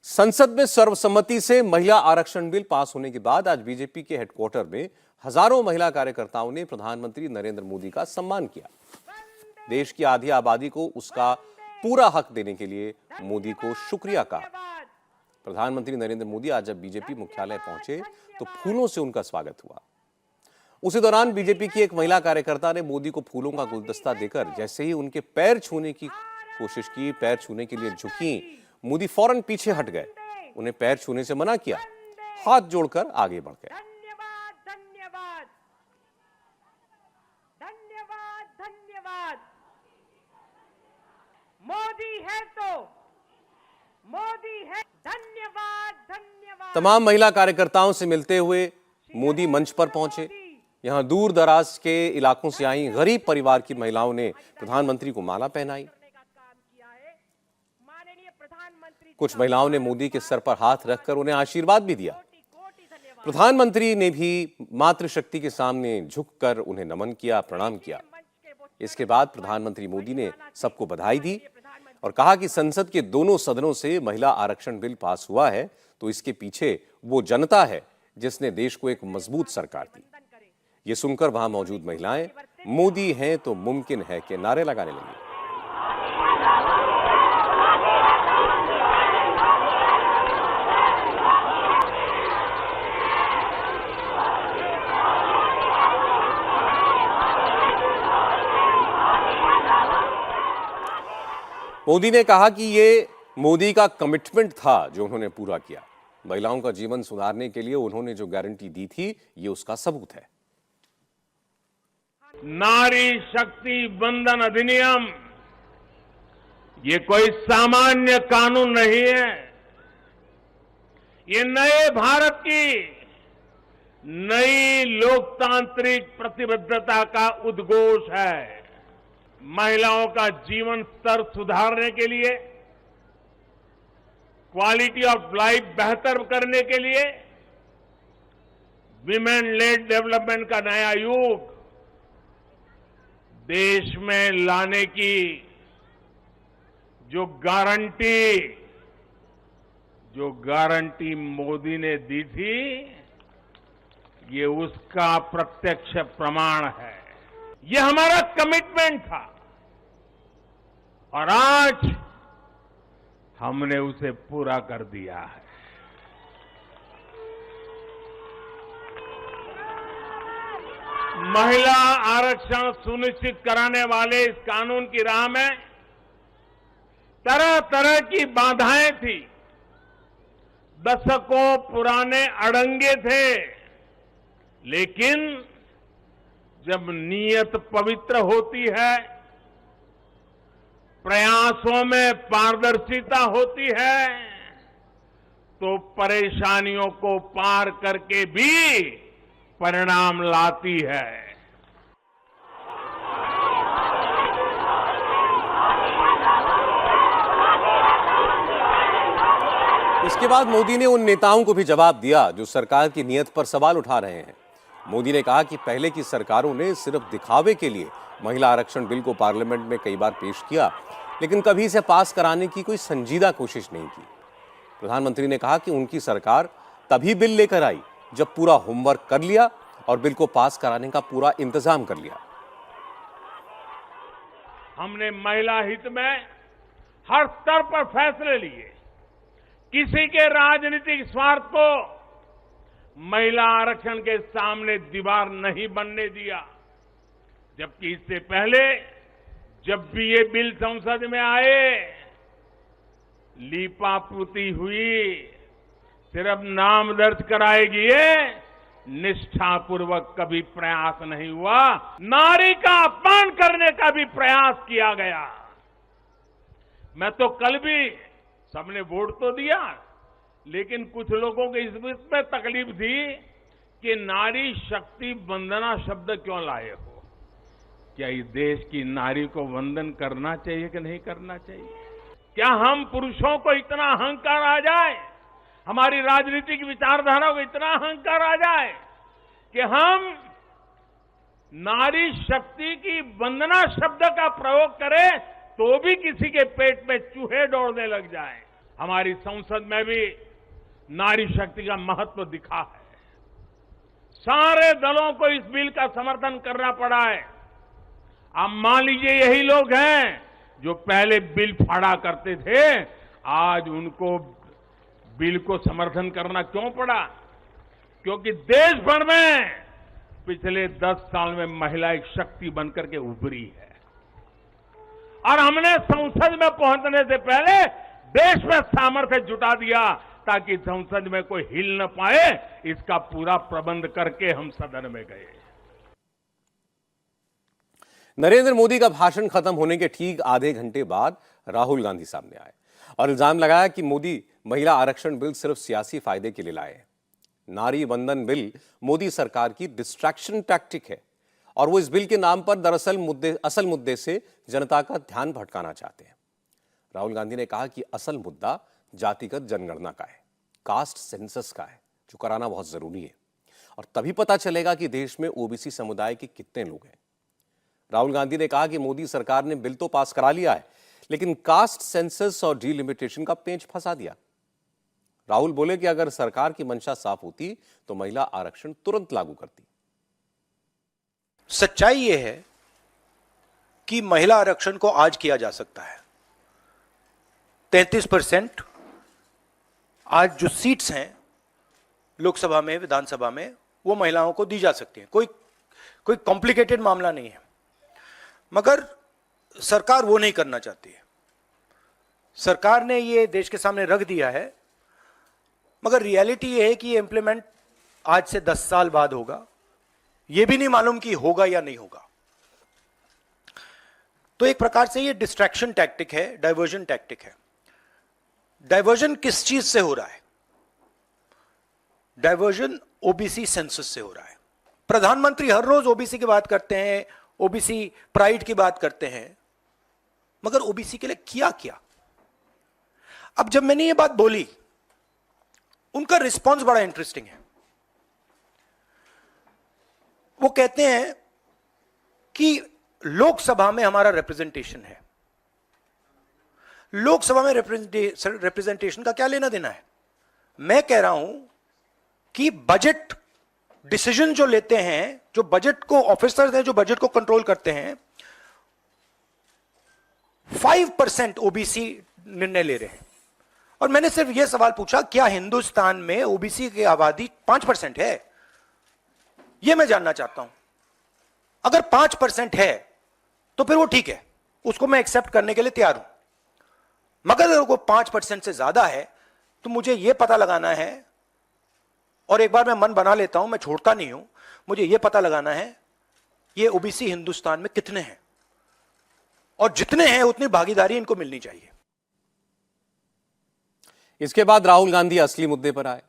संसद में सर्वसम्मति से महिला आरक्षण बिल पास होने के बाद आज बीजेपी के हेडक्वार्टर में हजारों महिला कार्यकर्ताओं ने प्रधानमंत्री नरेंद्र मोदी का सम्मान किया। देश की आधी आबादी को उसका पूरा हक देने के लिए मोदी को शुक्रिया कहा। प्रधानमंत्री नरेंद्र मोदी आज जब बीजेपी मुख्यालय पहुंचे तो फूलों से उनका स्वागत हुआ। उसी दौरान बीजेपी की एक महिला कार्यकर्ता ने मोदी को फूलों का गुलदस्ता देकर जैसे ही उनके पैर छूने की कोशिश की, पैर छूने के लिए झुकी, मोदी फौरन पीछे हट गए, उन्हें पैर छूने से मना किया, हाथ जोड़कर आगे बढ़ गए। धन्यवाद, धन्यवाद, धन्यवाद, धन्यवाद। मोदी है तो मोदी है। धन्यवाद, धन्यवाद। तमाम महिला कार्यकर्ताओं से मिलते हुए मोदी मंच पर पहुंचे। यहां दूर दराज के इलाकों से आई गरीब परिवार की महिलाओं ने प्रधानमंत्री को माला पहनाई। कुछ महिलाओं ने मोदी के सर पर हाथ रखकर उन्हें आशीर्वाद भी दिया। प्रधानमंत्री ने भी मातृशक्ति के सामने झुककर उन्हें नमन किया, प्रणाम किया। इसके बाद प्रधानमंत्री मोदी ने सबको बधाई दी और कहा कि संसद के दोनों सदनों से महिला आरक्षण बिल पास हुआ है तो इसके पीछे वो जनता है जिसने देश को एक मजबूत सरकार दी। ये सुनकर वहां मौजूद महिलाएं मोदी हैं तो मुमकिन है के नारे लगाने लगी। मोदी ने कहा कि ये मोदी का कमिटमेंट था जो उन्होंने पूरा किया। महिलाओं का जीवन सुधारने के लिए उन्होंने जो गारंटी दी थी ये उसका सबूत है। नारी शक्ति वंदन अधिनियम ये कोई सामान्य कानून नहीं है। ये नए भारत की नई लोकतांत्रिक प्रतिबद्धता का उद्घोष है। महिलाओं का जीवन स्तर सुधारने के लिए, क्वालिटी ऑफ लाइफ बेहतर करने के लिए विमेन लेड डेवलपमेंट का नया युग देश में लाने की जो गारंटी मोदी ने दी थी, ये उसका प्रत्यक्ष प्रमाण है। ये हमारा कमिटमेंट था और आज हमने उसे पूरा कर दिया है। महिला आरक्षण सुनिश्चित कराने वाले इस कानून की राह में तरह तरह की बाधाएं थी, दशकों पुराने अड़ंगे थे, लेकिन जब नीयत पवित्र होती है, प्रयासों में पारदर्शिता होती है, तो परेशानियों को पार करके भी परिणाम लाती है। इसके बाद मोदी ने उन नेताओं को भी जवाब दिया जो सरकार की नीयत पर सवाल उठा रहे हैं। मोदी ने कहा कि पहले की सरकारों ने सिर्फ दिखावे के लिए महिला आरक्षण बिल को पार्लियामेंट में कई बार पेश किया, लेकिन कभी इसे पास कराने की कोई संजीदा कोशिश नहीं की। प्रधानमंत्री ने कहा कि उनकी सरकार तभी बिल लेकर आई जब पूरा होमवर्क कर लिया और बिल को पास कराने का पूरा इंतजाम कर लिया। हमने महिला हित में हर स्तर पर फैसले लिए, किसी के राजनीतिक स्वार्थ को महिला आरक्षण के सामने दीवार नहीं बनने दिया। जबकि इससे पहले जब भी ये बिल संसद में आए, लीपापोती हुई, सिर्फ नाम दर्ज कराएगी, ये निष्ठापूर्वक कभी प्रयास नहीं हुआ। नारी का अपमान करने का भी प्रयास किया गया। मैं तो कल भी, सबने वोट तो दिया, लेकिन कुछ लोगों को इसमें तकलीफ थी कि नारी शक्ति वंदना शब्द क्यों लाए हो। क्या इस देश की नारी को वंदन करना चाहिए कि नहीं करना चाहिए? क्या हम पुरुषों को इतना अहंकार आ जाए, हमारी राजनीतिक विचारधारा को इतना अहंकार आ जाए कि हम नारी शक्ति की वंदना शब्द का प्रयोग करें तो भी किसी के पेट में चूहे दौड़ने लग जाए। हमारी संसद में भी नारी शक्ति का महत्व दिखा है। सारे दलों को इस बिल का समर्थन करना पड़ा है। अब मान लीजिए यही लोग हैं जो पहले बिल फाड़ा करते थे, आज उनको बिल को समर्थन करना क्यों पड़ा? क्योंकि देश भर में पिछले 10 साल में महिला एक शक्ति बनकर के उभरी है और हमने संसद में पहुंचने से पहले देश में सामर्थ्य जुटा दिया ताकि संसद में कोई हिल न पाए। इसका पूरा प्रबंध करके हम सदन में गए। नरेंद्र मोदी का भाषण खत्म होने के ठीक आधे घंटे बाद राहुल गांधी सामने आए और इल्जाम लगाया कि मोदी महिला आरक्षण बिल सिर्फ सियासी फायदे के लिए लाए हैं। नारी वंदन बिल मोदी सरकार की डिस्ट्रैक्शन टैक्टिक है और वो इस बिल के नाम पर दरअसल असल मुद्दे से जनता का ध्यान भटकाना चाहते हैं। राहुल गांधी ने कहा कि असल मुद्दा जातिगत जनगणना का है, कास्ट सेंसस का है, जो कराना बहुत जरूरी है और तभी पता चलेगा कि देश में ओबीसी समुदाय के कितने लोग हैं। राहुल गांधी ने कहा कि मोदी सरकार ने बिल तो पास करा लिया है, लेकिन कास्ट सेंसस और डीलिमिटेशन का पेंच फंसा दिया। राहुल बोले कि अगर सरकार की मंशा साफ होती तो महिला आरक्षण तुरंत लागू करती। सच्चाई यह है कि महिला आरक्षण को आज किया जा सकता है। 33% आज जो सीट्स हैं लोकसभा में, विधानसभा में, वो महिलाओं को दी जा सकती हैं। कोई कॉम्प्लिकेटेड मामला नहीं है, मगर सरकार वो नहीं करना चाहती है। सरकार ने ये देश के सामने रख दिया है, मगर रियलिटी ये है कि ये इंप्लीमेंट आज से 10 साल बाद होगा। ये भी नहीं मालूम कि होगा या नहीं होगा। तो एक प्रकार से ये डिस्ट्रैक्शन टैक्टिक है, डाइवर्जन टैक्टिक है। डाइवर्जन किस चीज से हो रहा है? डाइवर्जन ओबीसी सेंसस से हो रहा है। प्रधानमंत्री हर रोज ओबीसी की बात करते हैं, ओबीसी प्राइड की बात करते हैं, मगर ओबीसी के लिए किया क्या? अब जब मैंने ये बात बोली, उनका रिस्पॉन्स बड़ा इंटरेस्टिंग है। वो कहते हैं कि लोकसभा में हमारा रिप्रेजेंटेशन है। लोकसभा में रिप्रेजेंटेशन का क्या लेना देना है? मैं कह रहा हूं कि बजट डिसीजन जो लेते हैं, जो बजट को ऑफिसर्स हैं, जो बजट को कंट्रोल करते हैं, 5% ओबीसी निर्णय ले रहे हैं। और मैंने सिर्फ यह सवाल पूछा, क्या हिंदुस्तान में ओबीसी की आबादी 5% है? यह मैं जानना चाहता हूं। अगर 5% है तो फिर वो ठीक है, उसको मैं एक्सेप्ट करने के लिए तैयार हूं। मगर अगर वो 5% से ज्यादा है तो मुझे यह पता लगाना है, और एक बार मैं मन बना लेता हूं, मैं छोड़ता नहीं हूं, मुझे यह पता लगाना है ये ओबीसी हिंदुस्तान में कितने हैं, और जितने हैं उतनी भागीदारी इनको मिलनी चाहिए। इसके बाद राहुल गांधी असली मुद्दे पर आए।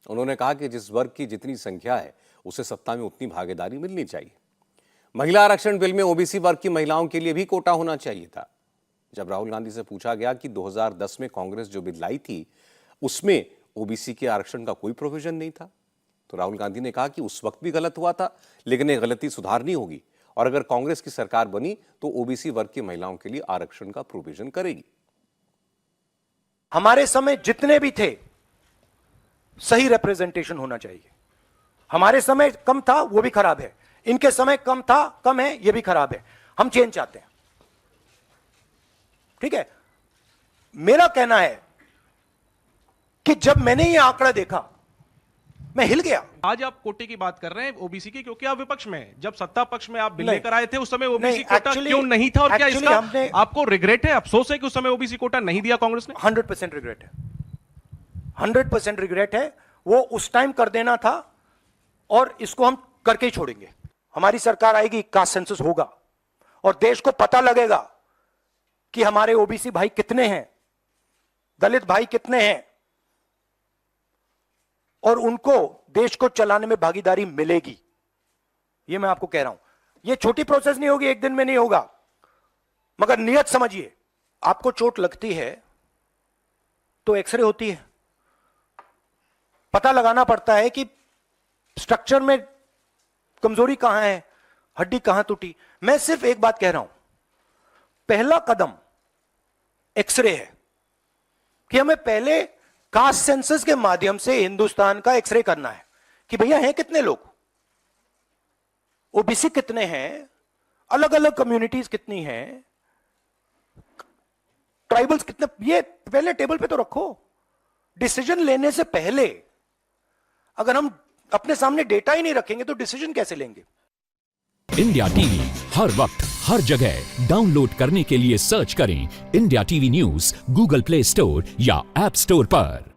उन्होंने कहा कि जिस वर्ग की जितनी संख्या है उसे सत्ता में उतनी भागीदारी मिलनी चाहिए। महिला आरक्षण बिल में ओबीसी वर्ग की महिलाओं के लिए भी कोटा होना चाहिए था। जब राहुल गांधी से पूछा गया कि 2010 में कांग्रेस जो बिल लाई थी उसमें ओबीसी के आरक्षण का कोई प्रोविजन नहीं था, तो राहुल गांधी ने कहा कि उस वक्त भी गलत हुआ था, लेकिन ये गलती सुधारनी होगी और अगर कांग्रेस की सरकार बनी तो ओबीसी वर्ग की महिलाओं के लिए आरक्षण का प्रोविजन करेगी। हमारे समय जितने भी थे सही रिप्रेजेंटेशन होना चाहिए। हमारे समय कम था, वो भी खराब है। इनके समय कम था, कम है, ये भी खराब है। हम चेंज चाहते हैं, ठीक है। मेरा कहना है कि जब मैंने ये आंकड़ा देखा मैं हिल गया। आज आप कोटे की बात कर रहे हैं ओबीसी की, क्योंकि आप विपक्ष में हैं। जब सत्ता पक्ष में आप बिल नहीं, लेकर आए थे उस समय ओबीसी नहीं, कोटा क्यों नहीं था, और क्या इसका आपको रिग्रेट है, अफसोस है कि उस समय ओबीसी कोटा नहीं दिया कांग्रेस ने? 100% रिग्रेट है, 100% रिग्रेट है। वो उस टाइम कर देना था और इसको हम करके ही छोड़ेंगे। हमारी सरकार आएगी, कास्ट सेंसस होगा और देश को पता लगेगा कि हमारे ओबीसी भाई कितने हैं, दलित भाई कितने हैं, और उनको देश को चलाने में भागीदारी मिलेगी। यह मैं आपको कह रहा हूं। यह छोटी प्रोसेस नहीं होगी, एक दिन में नहीं होगा, मगर नियत समझिए। आपको चोट लगती है तो एक्सरे होती है, पता लगाना पड़ता है कि स्ट्रक्चर में कमजोरी कहां है, हड्डी कहां टूटी। मैं सिर्फ एक बात कह रहा हूं, पहला कदम एक्सरे है, कि हमें पहले कास्ट सेंसस के माध्यम से हिंदुस्तान का एक्सरे करना है कि भैया हैं कितने लोग, ओबीसी कितने हैं, अलग अलग कम्युनिटीज कितनी हैं, ट्राइबल्स कितने, ये पहले टेबल पे तो रखो। डिसीजन लेने से पहले अगर हम अपने सामने डेटा ही नहीं रखेंगे तो डिसीजन कैसे लेंगे? इंडिया टीवी हर वक्त हर जगह डाउनलोड करने के लिए सर्च करें India TV news Google play store या ऐप स्टोर पर।